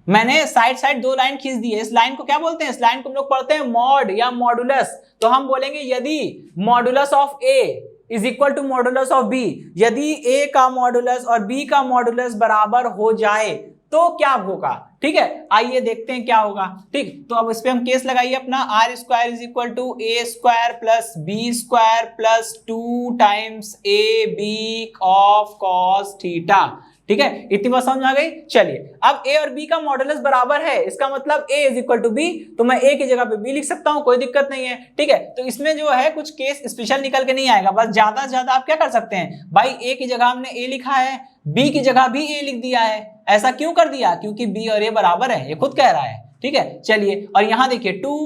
मैंने साइड 2 लाइन खींच दी है। इस लाइन को क्या बोलते हैं, इस लाइन को हम लोग पढ़ते हैं मॉड या मॉडुलस। तो हम बोलेंगे यदि modulus of a is equal to modulus of b, यदि a का मॉडुलस और b का मॉडुलस बराबर हो जाए तो क्या होगा। ठीक है, आइए देखते हैं क्या होगा। ठीक, तो अब इस पे हम केस लगाइए अपना, R square is equal to A square plus B square plus 2 times A B of cos theta. ठीक है, इतनी बात समझ आ गई। चलिए अब a और b का मॉडुलस बराबर है, इसका मतलब a is equal to b, तो मैं a की जगह पे b लिख सकता हूं, कोई दिक्कत नहीं है। ठीक है, तो इसमें जो है कुछ केस स्पेशल निकल के नहीं आएगा, बस ज्यादा से ज्यादा आप क्या कर सकते हैं भाई, a की जगह हमने a लिखा है, b की जगह भी a लिख दिया है। ऐसा क्यों कर दिया, क्योंकि b और a बराबर है, ये खुद कह रहा है। ठीक है, चलिए और यहाँ देखिए 2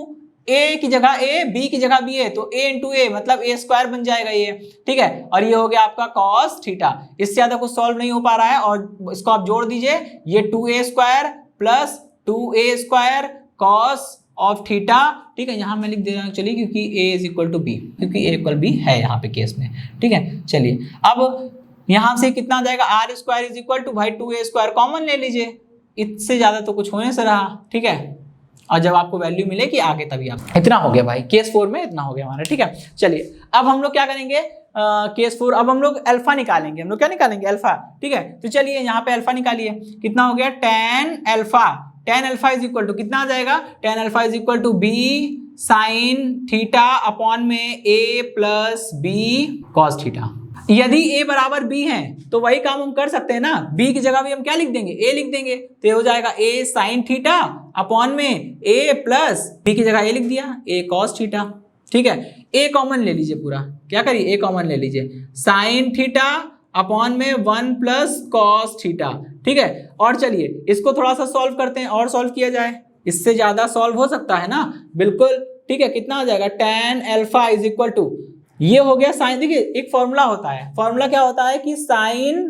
a की जगह a, b की जगह b है, तो a इंटू a मतलब a स्क्वायर बन जाएगा ये। ठीक है, और ये हो गया आपका cos थीटा। इससे ज्यादा कुछ सॉल्व नहीं हो पा रहा है, और इसको आप जोड़ दीजिए, ये 2a square plus 2a square cos of theta. ठीक है, यहाँ मैं लिख दे रहा हूँ चलिए, क्योंकि a is equal to b, क्योंकि a इक्वल b है यहाँ पे केस में। ठीक है, चलिए अब यहाँ से कितना आ जाएगा, R square is equal to भाई 2a स्क्वायर कॉमन ले लीजिए, इससे ज्यादा तो कुछ होने से रहा। ठीक है, और जब आपको वैल्यू मिलेगी आगे तभी आप, इतना हो गया भाई, केस 4 में इतना हो गया हमारा। ठीक है, चलिए अब हम लोग क्या करेंगे, केस 4, अब हम लोग अल्फा निकालेंगे। हम लोग क्या निकालेंगे, अल्फा। ठीक है, तो चलिए यहाँ पे अल्फा निकालिए, कितना हो गया tan alpha is equal to कितना आ जाएगा, tan alpha is equal to b sine theta upon में a plus b cos theta. यदि a बराबर b है तो वही काम हम कर सकते हैं ना, b की जगह भी हम क्या लिख देंगे, a लिख देंगे, तो ये हो जाएगा a साइन थीटा अपॉन में a प्लस b की जगह a लिख दिया, a कॉस थीटा। ठीक है, a कॉमन ले लीजिए पूरा, क्या करिए a कॉमन ले लीजिए, साइन थीटा अपॉन में 1 प्लस कॉस थीटा। ठीक है, और चलिए इसको थोड़ा सा सॉल्व करते हैं, और सॉल्व किया जाए, इससे ज्यादा सॉल्व हो सकता है ना, बिल्कुल। ठीक है, कितना आ जाएगा, tan alpha is equal to, ये हो गया साइन, देखिए एक फॉर्मूला होता है, फॉर्मूला क्या होता है कि sine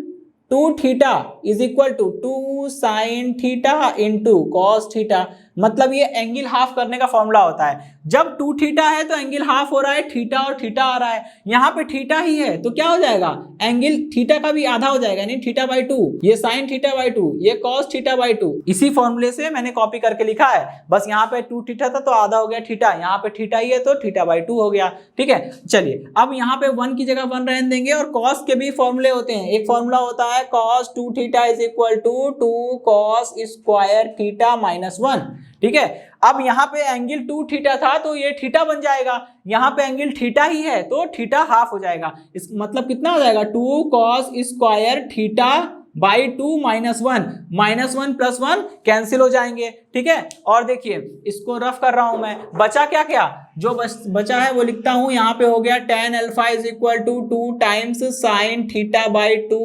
2 theta is equal to 2 sine theta into cos theta, मतलब ये एंगल हाफ करने का फॉर्मूला होता है। जब 2 थीटा है तो एंगल हाफ हो रहा है, थीटा और थीटा आ रहा है, यहाँ पे थीटा ही है तो क्या हो जाएगा, एंगल थीटा का भी आधा हो जाएगा, यानी थीटा बाई 2, ये साइन थीटा बाई 2, ये कॉस थीटा बाई 2। इसी फॉर्मूले से मैंने कॉपी करके लिखा है, बस यहाँ पे 2 थीटा था तो आधा हो गया थीटा, यहाँ पे थीटा ही है तो थीटा बाई 2 हो गया। ठीक है, चलिए अब यहाँ पे 1 की जगह 1 रहने देंगे, और कॉस के भी फॉर्मूले होते हैं, एक फॉर्मूला होता है cos 2 theta is equal to 2 cos square theta minus 1। ठीक है, अब यहाँ पे एंगल 2 थीटा था तो ये थीटा बन जाएगा, यहाँ पे एंगल थीटा ही है तो थीटा हाफ हो जाएगा, इस मतलब कितना हो जाएगा 2 cos square theta by 2 minus 1 plus 1 cancel हो जाएंगे। ठीक है, और देखिए इसको रफ कर रहा हूं मैं, बचा क्या क्या, जो बचा है वो लिखता हूं, यहाँ पे हो गया tan alpha is equal to 2 times sine theta by 2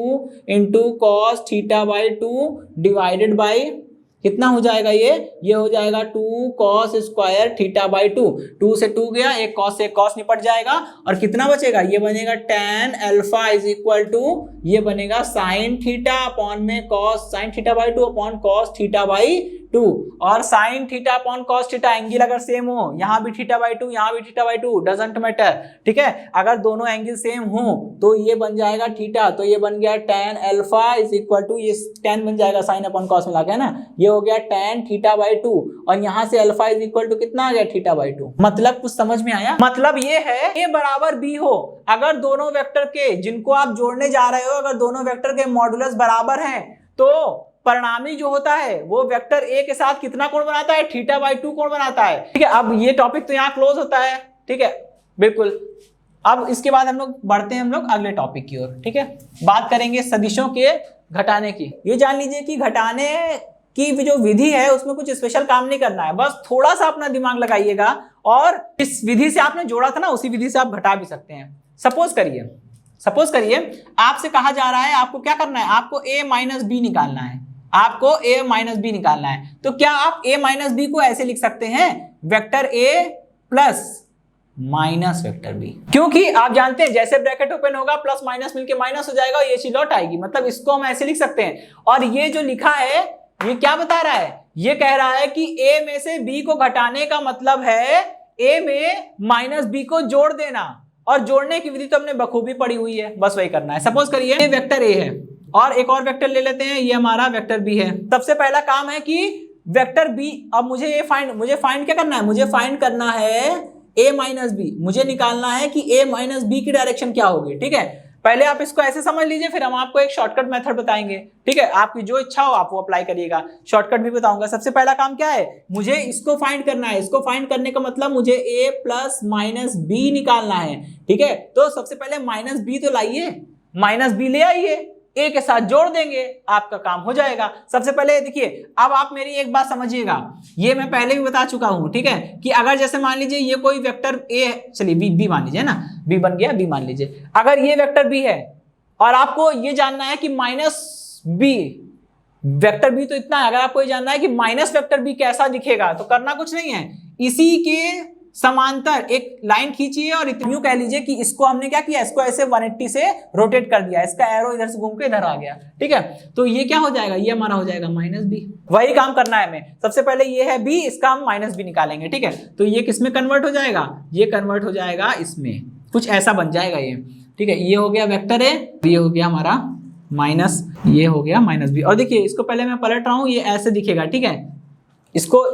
into cos theta by 2 divided by कितना हो जाएगा, ये हो जाएगा 2 cos स्क्वायर थीटा बाई 2 से 2 गया, एक cos से cos निपट जाएगा, और कितना बचेगा, ये बनेगा tan alpha is equal to, ये बनेगा साइन थीटा अपॉन में cos sine theta by 2 upon cos theta by 2, और sine theta upon cos theta angle अगर सेम हो, यहाँ भी थीटा बाई 2 यहाँ भी थीटा बाई 2, डजंट मैटर। ठीक है, अगर दोनों एंगल सेम हो तो ये बन जाएगा थीटा, तो ये बन गया tan alpha is equal to, ये tan बन जाएगा साइन अपॉन cos मिला के ना, ये हो गया tan थीटा बाई 2, और यहाँ से अल्फा इज इक्वल टू कितना आ गया, थीटा बाई 2। मतलब कुछ समझ में आया, मतलब ये है a बराबर b हो, अगर दोनों वेक्टर के जिनको आप जोड़ने जा रहे हो, अगर दोनों वेक्टर के मॉडुलस बराबर हैं तो परिणामी जो होता है वो वेक्टर a के साथ कितना कोण बनाता है, थीटा बाई 2 कोण बनाता है। ठीक है, अब ये टॉपिक तो यहाँ क्लोज होता है। ठीक है, बिल्कुल। अब इसके बाद हम लोग बढ़ते हैं हम लोग अगले टॉपिक की ओर। ठीक है, बात करेंगे सदिशों के घटाने की। ये जान लीजिए कि घटाने की जो विधि है उसमें कुछ स्पेशल काम नहीं करना है, बस थोड़ा सा अपना दिमाग लगाइएगा, और इस विधि से आपने जोड़ा था ना उसी विधि से आप घटा भी सकते हैं। सपोज करिए आपसे कहा जा रहा है आपको क्या करना है, आपको a माइनस बी निकालना है। आपको a माइनस बी निकालना है। तो क्या आप a माइनस बी को ऐसे लिख सकते हैं, vector a plus minus vector B, क्योंकि आप जानते हैं जैसे ब्रैकेट ओपन होगा प्लस माइनस मिलके माइनस हो जाएगा, ये चीज लौट आएगी, मतलब इसको हम ऐसे लिख सकते हैं। और ये जो लिखा है ये क्या बता रहा है, ये कह रहा है कि a में से b को घटाने का मतलब है a में माइनस b को जोड़ देना, और जोड़ने की विधि तो हमने बखूबी पढ़ी हुई है, बस वही करना है। सपोज करिए ये वेक्टर a है और एक और वेक्टर ले लेते हैं, ये हमारा वेक्टर b है। सबसे पहला काम है कि वेक्टर b, अब मुझे फाइंड क्या करना है, मुझे फाइंड करना है a माइनस बी, मुझे निकालना है कि a माइनस बी की डायरेक्शन क्या होगी। ठीक है, पहले आप इसको ऐसे समझ लीजिए, फिर हम आपको एक शॉर्टकट मेथड बताएंगे। ठीक है, आपकी जो इच्छा हो आप वो अप्लाई करिएगा, शॉर्टकट भी बताऊंगा। सबसे पहला काम क्या है, मुझे इसको फाइंड करना है। इसको फाइंड करने का मतलब मुझे a प्लस माइनस बी निकालना है। ठीक है, तो सबसे पहले माइनस बी तो लाइए, माइनस बी ले आइए, a के साथ जोड़ देंगे, आपका काम हो जाएगा। सबसे पहले देखिए, अब आप मेरी एक बात समझिएगा, ये मैं पहले भी बता चुका हूं। ठीक है, कि अगर जैसे मान लीजिए ये कोई वेक्टर a है, चलिए b मान लीजिए ना, b बन गया, b मान लीजिए। अगर ये वेक्टर b है और आपको ये जानना है कि माइनस b, वेक्टर b तो इतना है, अगर आपको ये जानना है कि माइनस वेक्टर b कैसा दिखेगा, तो करना कुछ नहीं है, इसी के समांतर एक लाइन खींचिए और यूं कह लीजिए कि इसको हमने क्या किया, इसको ऐसे 180 से रोटेट कर दिया, इसका एरो इधर से घूम के इधर आ गया। ठीक है, तो ये क्या हो जाएगा, ये हमारा हो जाएगा माइनस बी। वही काम करना है हमें, सबसे पहले ये है बी, इसका हम माइनस बी निकालेंगे। ठीक है, तो ये किसमें कन्वर्ट हो जाएगा, ये कन्वर्ट हो जाएगा इसमें, कुछ ऐसा बन जाएगा ये। ठीक है, ये हो गया वेक्टर ए, ये हो गया हमारा माइनस, ये हो गया माइनस बी। और देखिए इसको पहले मैं पलट रहा हूं, ये ऐसे दिखेगा। ठीक है, इसको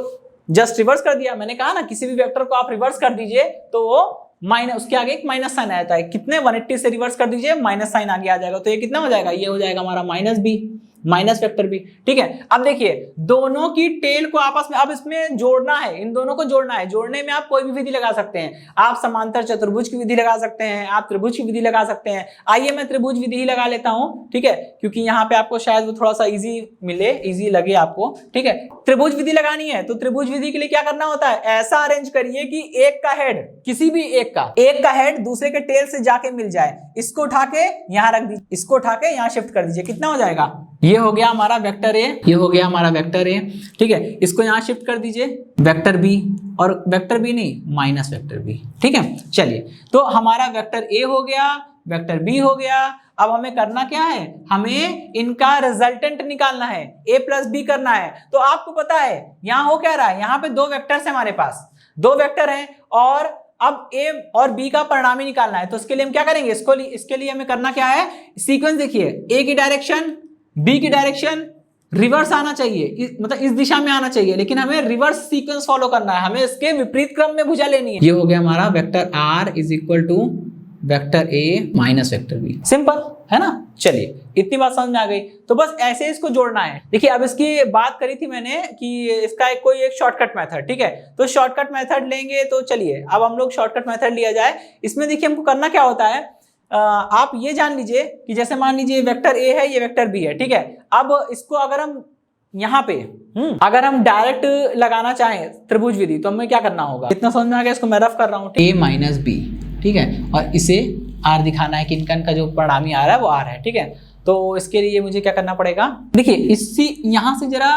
जस्ट रिवर्स कर दिया, मैंने कहा ना किसी भी वेक्टर को आप रिवर्स कर दीजिए तो वो माइनस, उसके आगे एक माइनस साइन आता है, कितने 180 से रिवर्स कर दीजिए, माइनस साइन आगे आ जाएगा, तो ये कितना हो जाएगा, ये हो जाएगा हमारा minus B, minus vector B. ठीक है, अब देखिए दोनों की टेल को आपस में अब इसमें जोड़ना है, इन दोनों को जोड़ना है। जोड़ने में आप कोई भी विधि लगा सकते हैं, आप समांतर चतुर्भुज की विधि लगा सकते हैं, आप त्रिभुज की विधि लगा सकते हैं। आइए मैं त्रिभुज विधि ही लगा लेता हूं। ठीक है, क्योंकि यहाँ पे आपको शायद वो थोड़ा सा इजी मिले, इजी लगे आपको। ठीक है, त्रिभुज विधि लगानी है तो त्रिभुज विधि के लिए क्या करना होता है, ऐसा अरेंज करिए कि एक का हेड, किसी भी एक का हेड दूसरे के टेल से जाके मिल जाए, इसको उठा के यहाँ रख दीजिए, इसको उठा के यहाँ शिफ्ट कर दीजिए, कितना हो जाएगा, ये हो गया हमारा वेक्टर ए, ये हो गया हमारा वेक्टर ए। ठीक है, इसको यहाँ शिफ्ट कर दीजिए, वेक्टर बी, और वेक्टर बी नहीं माइनस वेक्टर बी। ठीक है, चलिए तो हमारा वेक्टर ए हो गया, वेक्टर बी हो गया। अब हमें करना क्या है, हमें इनका रिजल्टेंट निकालना है, a प्लस बी करना है। तो आपको पता है यहाँ हो क्या रहा है, यहाँ पे दो वेक्टर्स है, हमारे पास दो वेक्टर हैं, और अब a और b का परिणामी निकालना है। तो इसके लिए हम क्या करेंगे, इसके लिए हमें करना क्या है, सीक्वेंस देखिए, a की डायरेक्शन, b की डायरेक्शन रिवर्स आना चाहिए, मतलब इस दिशा में आना चाहिए, लेकिन हमें रिवर्स सीक्वेंस फॉलो करना है, हमें इसके विपरीत क्रम में भुजा लेनी है। ये हो गया हमारा vector r is equal to vector a minus vector b, simple है ना। चलिए इतनी बात समझ में आ गई, तो बस ऐसे इसको जोड़ना है। देखिए अब इसकी बात करी थी मैंने कि इसका एक शॉर्टकट मेथड। ठीक है, तो शॉर्टकट मेथड लेंगे, तो चलिए अब हम लोग शॉर्टकट मेथड लिया जाए। इसमें देखिए हमको करना क्या होता है, आप ये जान लीजिए कि जैसे मान लीजिए वेक्टर ए है, ये वेक्टर बी है। ठीक है, अब इसको अगर हम यहाँ पे अगर हम डायरेक्ट लगाना चाहें त्रिभुज विधि, तो हमें क्या करना होगा, इतना समझ में आ गया, इसको मैं रफ कर रहा हूँ, a माइनस बी। ठीक है, और इसे r दिखाना है कि इनका जो परिणामी आ रहा है वो r है। ठीक है, तो इसके लिए मुझे क्या करना पड़ेगा, देखिए इसी यहाँ से जरा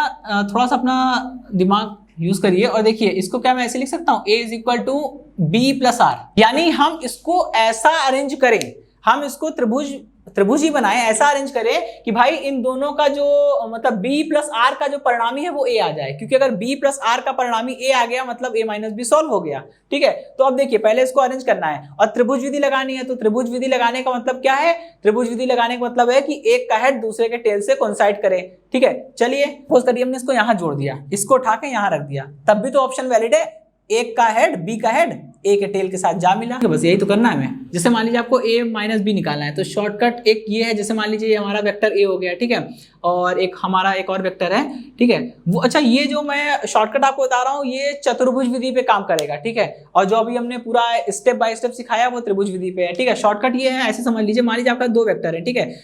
थोड़ा सा अपना दिमाग यूज करिए, और देखिए इसको क्या मैं ऐसे लिख सकता हूँ, a is equal to B plus R, यानी हम इसको ऐसा अरेंज करें, हम इसको त्रिभुज ही बनाए, ऐसा अरेंज करें कि भाई इन दोनों का जो मतलब b प्लस आर का जो परिणामी है वो a आ जाए, क्योंकि अगर b प्लस आर का परिणामी a आ गया मतलब a माइनस बी सॉल्व हो गया। ठीक है, तो अब देखिए पहले इसको अरेंज करना है और त्रिभुज विधि लगानी है। तो त्रिभुज विधि लगाने का मतलब क्या है, त्रिभुज विधि लगाने का मतलब है कि एक का हेड दूसरे के टेल से कोइंसाइड करे। ठीक है, चलिए सपोज करिए हमने इसको यहाँ जोड़ दिया, इसको उठा के यहाँ रख दिया, तब भी तो ऑप्शन वैलिड है, एक का हेड बी का हेड ए के टेल के साथ जा मिला। बस यही तो करना है हमें। जैसे मान लीजिए आपको a माइनस बी निकालना है, तो शॉर्टकट एक ये है, जैसे मान लीजिए ये हमारा वेक्टर a हो गया। ठीक है, और एक हमारा एक और वेक्टर है। ठीक है, वो अच्छा ये जो मैं शॉर्टकट आपको बता रहा हूँ ये चतुर्भुज विधि पे काम करेगा। ठीक है, और जो अभी हमने पूरा स्टेप बाय स्टेप सिखाया वो त्रिभुज विधि पे है। ठीक है, शॉर्टकट ये है, ऐसे समझ लीजिए, मान लीजिए आपका दो वेक्टर है। ठीक है,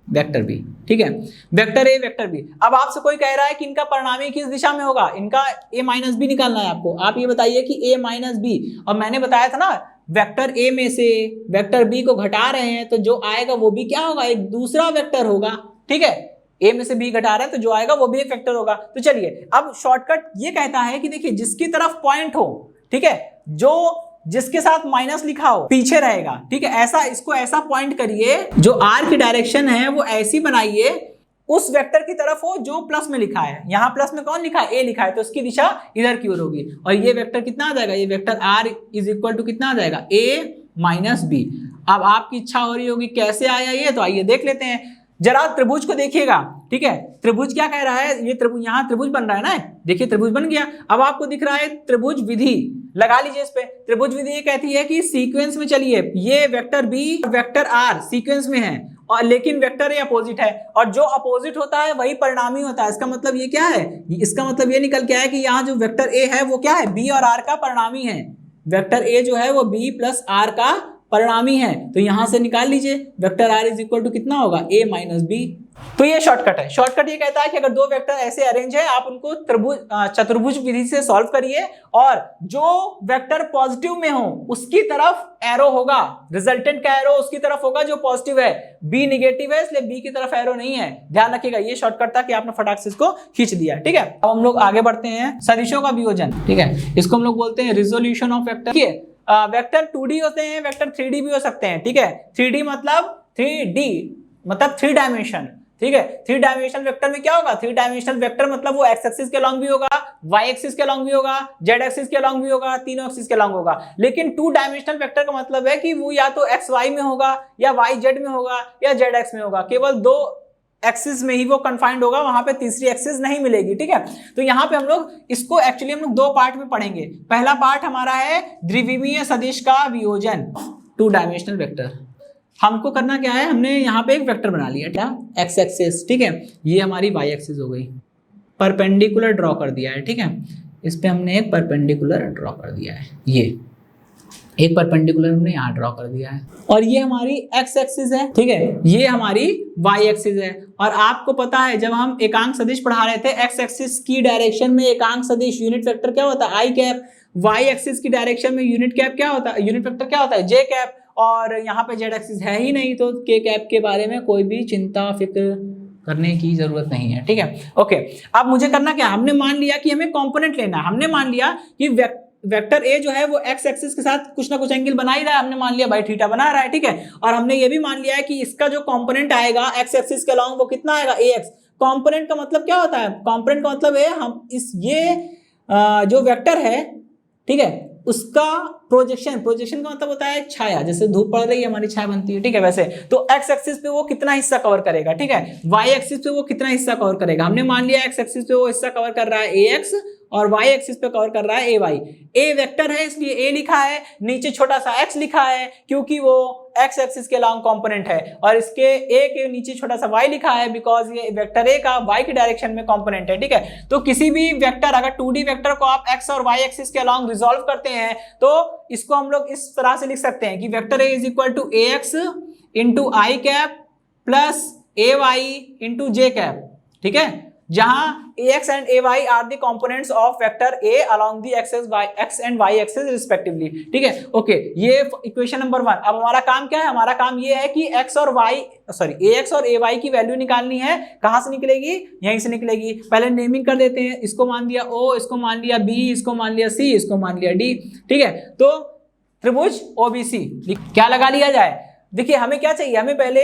वेक्टर बी, ठीक है, वेक्टर ए वेक्टर बी। अब आपसे कोई कह रहा है कि इनका परिणामी किस दिशा में होगा, इनका a माइनस बी निकालना है आपको। आप ये बताइए कि a माइनस बी, और मैंने बताया था ना वेक्टर a में से वेक्टर b को घटा रहे हैं तो जो आएगा वो भी क्या होगा, एक दूसरा वेक्टर होगा। ठीक है, ए में से बी घटा रहे हैं तो जो आएगा वो भी एक वेक्टर होगा। तो चलिए अब शॉर्टकट ये कहता है कि देखिए जिसकी तरफ पॉइंट हो, ठीक है, जो जिसके साथ माइनस लिखा हो पीछे रहेगा, ठीक है, ऐसा इसको ऐसा पॉइंट करिए, जो आर की डायरेक्शन है वो ऐसी बनाइए उस वेक्टर की तरफ हो जो प्लस में लिखा है। यहाँ प्लस में कौन लिखा है, ए लिखा है, तो उसकी दिशा इधर की ओर होगी। और ये वेक्टर कितना आ जाएगा, ये vector R is equal to कितना आ जाएगा, ए माइनस बी। अब आपकी इच्छा हो रही होगी कैसे आया ये, तो आइए देख लेते हैं। जरा त्रिभुज को देखिएगा, ठीक है, त्रिभुज क्या कह रहा है, ये त्रिभुज, यहाँ त्रिभुज बन रहा है ना, देखिए त्रिभुज बन गया। अब आपको दिख रहा है त्रिभुज विधि, लगा लीजिए इस पे। त्रिभुज विधि ये कहती है कि सीक्वेंस में चलिए, ये vector B vector R sequence में है, और लेकिन वेक्टर ए अपोजिट है, और जो अपोजिट होता है वही परिणामी होता है। इसका मतलब ये क्या है, इसका मतलब ये निकल के आया कि यहाँ जो वेक्टर ए है वो क्या है, बी और आर का परिणामी है। वेक्टर ए जो है वो बी प्लस आर का परिणामी है, तो यहां से निकाल लीजिए vector R is equal to कितना होगा, ए माइनस बी। तो ये शॉर्टकट है। शॉर्टकट ये कहता है कि अगर दो वेक्टर ऐसे अरेंज है, आप उनको चतुर्भुज विधि से सॉल्व करिए, और जो वेक्टर पॉजिटिव में हो उसकी तरफ एरो होगा, रिजल्टेंट का एरो उसकी तरफ होगा जो पॉजिटिव है। बी निगेटिव है इसलिए बी की तरफ एरो नहीं है, ध्यान रखिएगा। ये शॉर्टकट था कि आपने फटाक से इसको खींच दिया, ठीक है। अब हम लोग आगे बढ़ते हैं, सदिशों का वियोजन, ठीक है, इसको हम लोग बोलते हैं रिजोल्यूशन ऑफ वेक्टर। ठीक है, वेक्टर 2D होते हैं, वेक्टर 3D भी हो सकते हैं, ठीक है। 3D मतलब 3D मतलब 3 डायमेंशन, ठीक है। 3 डायमेंशनल वेक्टर में क्या होगा, 3 डायमेंशनल वेक्टर मतलब वो एक्स एक्सिस के लॉन्ग भी होगा, वाई एक्सिस के लॉन्ग भी होगा, जेड एक्सिस के लॉन्ग भी होगा, तीनों एक्सिस के लॉन्ग होगा। लेकिन 2 डायमेंशनल वेक्टर का मतलब है कि वो या तो एक्स वाई में होगा, या वाई जेड में होगा, या जेड एक्स में होगा। केवल 2 एक्सिस में ही वो कन्फाइंड होगा, वहां पे तीसरी एक्सिस नहीं मिलेगी, ठीक है। तो यहाँ पे हम लोग इसको एक्चुअली हम लोग 2 पार्ट में पढ़ेंगे। पहला पार्ट हमारा है द्विविमीय सदिश का वियोजन, 2 डायमेंशनल वेक्टर। हमको करना क्या है, हमने यहाँ पे एक वेक्टर बना लिया, क्या, एक्स एक्सिस, ठीक है, ये हमारी वाई एक्सिस हो गई, परपेंडिकुलर ड्रॉ कर दिया है, ठीक है। इस पे हमने एक परपेंडिकुलर ड्रॉ कर दिया है, ये एक परपेंडिकुलर हमने यहाँ ड्रॉ कर दिया है, और ये हमारी एक्स एक्सिस है, ठीक है, ये हमारी वाई एक्सिस है। और आपको पता है जब हम एकांक सदिश पढ़ा रहे थे, एक्स एक्सिस की डायरेक्शन में एकांक सदिश यूनिट वेक्टर क्या होता है, आई कैप। वाई एक्सिस की डायरेक्शन में यूनिट कैप क्या होता है, यूनिट वेक्टर क्या होता है, जे कैप। और यहाँ पे जेड एक्सिस है ही नहीं, तो के कैप के बारे में कोई भी चिंता फिक्र करने की जरूरत नहीं है, ठीक है। ओके, अब मुझे करना क्या, हमने मान लिया कि हमें कंपोनेंट लेना है। हमने मान लिया कि वेक्टर ए जो है वो एक्स एक्सिस के साथ कुछ ना कुछ एंगल बना ही रहा है, हमने मान लिया भाई थीटा बना रहा है, ठीक है। और हमने ये भी मान लिया है कि इसका जो कंपोनेंट आएगा एक्स एक्सिस के अलॉन्ग वो कितना आएगा, ए एक्स। कंपोनेंट का मतलब क्या होता है, कंपोनेंट का मतलब है हम इस ये जो वेक्टर है, ठीक है, उसका प्रोजेक्शन, प्रोजेक्शन का मतलब होता है छाया, जैसे धूप पड़ रही है हमारी छाया बनती है, ठीक है। वैसे तो एक्स एक्सिस पे वो कितना हिस्सा कवर करेगा, ठीक है, वाई एक्सिस पे वो कितना हिस्सा कवर करेगा। हमने मान लिया एक्स एक्सिस पे वो हिस्सा कवर कर रहा है ए एक्स, और वाई एक्सिस पे कवर कर रहा है ए वाई। ए वेक्टर है इसलिए ए लिखा है, नीचे छोटा सा एक्स लिखा है क्योंकि वो एक्स एक्सिस के लॉन्ग कंपोनेंट है, और इसके ए के नीचे छोटा सा वाई लिखा है बिकॉज ये वेक्टर ए का वाई की डायरेक्शन में कंपोनेंट है, ठीक है। तो किसी भी वेक्टर, अगर 2D वेक्टर को आप एक्स और वाई एक्सिस के लॉन्ग रिजॉल्व करते हैं तो इसको हम लोग इस तरह से लिख सकते हैं कि vector A is equal to A X into I cap plus A Y into J cap, ठीक है, जहां ax and ay are the components of vector a along the x and y axis respectively, ठीक है। Okay, ये equation number 1। अब हमारा काम क्या है, हमारा काम ये है कि ax और ay की वैल्यू निकालनी है। कहां से निकलेगी, यहीं से निकलेगी। पहले नेमिंग कर देते हैं, इसको मान दिया o, इसको मान लिया b, इसको मान लिया c, इसको मान लिया d, ठीक है। तो त्रिभुज OBC क्या लगा लिया जाए। देखिए हमें क्या चाहिए, हमें पहले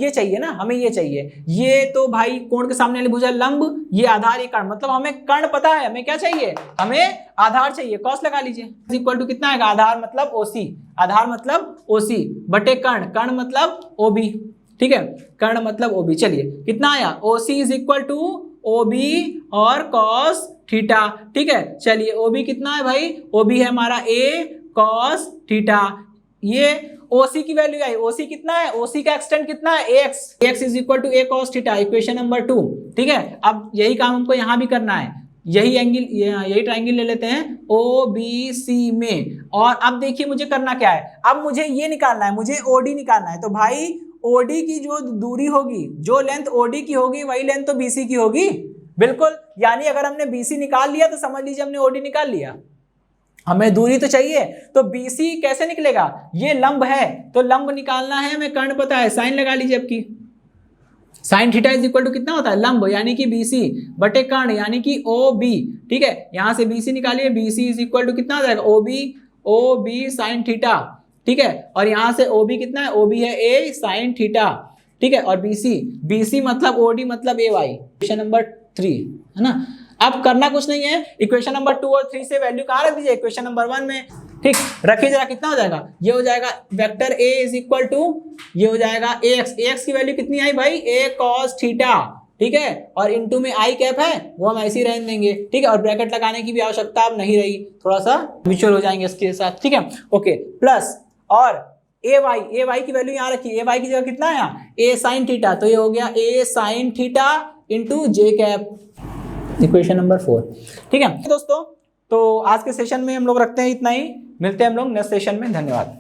ये चाहिए ना, हमें ये चाहिए, ये तो भाई कोण के सामने वाली भुजा लंब, ये आधार, ये कर्ण, मतलब हमें कर्ण पता है, हमें क्या चाहिए, हमें आधार चाहिए। कॉस लगा लीजिए, इक्वल टू कितना आएगा, आधार मतलब OC, आधार मतलब OC बटे कर्ण, कर्ण मतलब OB, ठीक है, कर्ण मतलब OB। चलिए कितना आया, OC is equal to OB और कॉस थीटा, ठीक है। चलिए OB कितना है भाई, OB है हमारा A कॉस थीटा। ये OC की वैल्यू आई, OC कितना है, OC का एक्सटेंट कितना है, AX is equal to A cos theta, equation number 2, ठीक है। अब यही काम हमको यहाँ भी करना है, यही एंगल, यही ट्रायंगल ले लेते हैं OBC में। और अब देखिए मुझे करना क्या है, अब मुझे ये निकालना है, मुझे OD निकालना है। तो भाई OD की जो दूरी होगी, जो लेंथ OD की होगी वही लेंथ तो BC की होगी, बिल्कुल। यानी अगर हमने BC निकाल लिया तो समझ लीजिए हमने OD निकाल लिया। हमें दूरी तो चाहिए, तो BC कैसे निकलेगा, ये लंब है तो लंब निकालना है, हमें कर्ण पता है, साइन लगा लीजिए। अब की sine theta is equal to कितना होता है, लंब यानी कि BC बटे कर्ण यानी कि OB, ठीक है, यहां से BC निकालिए, BC इज इक्वल टू कितना हो जाएगा, OB साइन थीटा, ठीक है, और यहां से OB कितना है, OB है A साइन थीटा, ठीक है, और BC मतलब OD मतलब AY, इक्वेशन नंबर 3 है ना। अब करना कुछ नहीं है, इक्वेशन नंबर 2 और 3 से वैल्यू कहाँ रख दीजिए, इक्वेशन नंबर 1 में, ठीक, रखिए जरा, कितना हो जाएगा, ये हो जाएगा vector A is equal to, ये हो जाएगा AX की वैल्यू कितनी आई भाई, A cos थीटा, ठीक है, और इनटू में आई कैप है वो हम ऐसे ही रहने देंगे, ठीक है, और ब्रैकेट लगाने की भी आवश्यकता अब नहीं रही, थोड़ा सा म्यूचुअल हो जाएंगे इसके साथ, ठीक है, ओके, प्लस और AY की वैल्यू यहाँ रखिए, AY की जगह कितना है यहाँ, A साइन थीटा, तो ये हो गया A sign theta into J cap, equation number 4, ठीक है दोस्तों। तो आज के सेशन में हम लोग रखते हैं इतना ही, मिलते हैं हम लोग नेक्स्ट सेशन में, धन्यवाद।